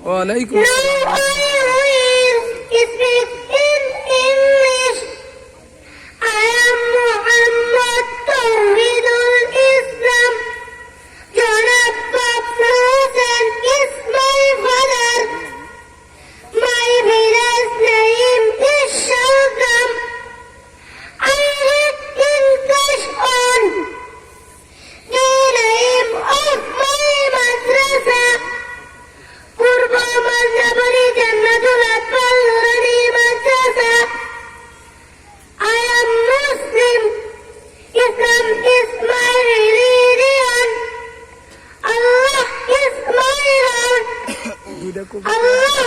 ওয়ালাইকুম Now I will speak in English. I am Muhammad Tawhidul Islam. Janab Madraser is my father. My village name is Shalgam. I read Englash on the name of my Madraser. Purbo Maznabari Jannatul Atfal Nurani Madraser. I am Muslim. Islam is my religion. Allah is my Lord. Allah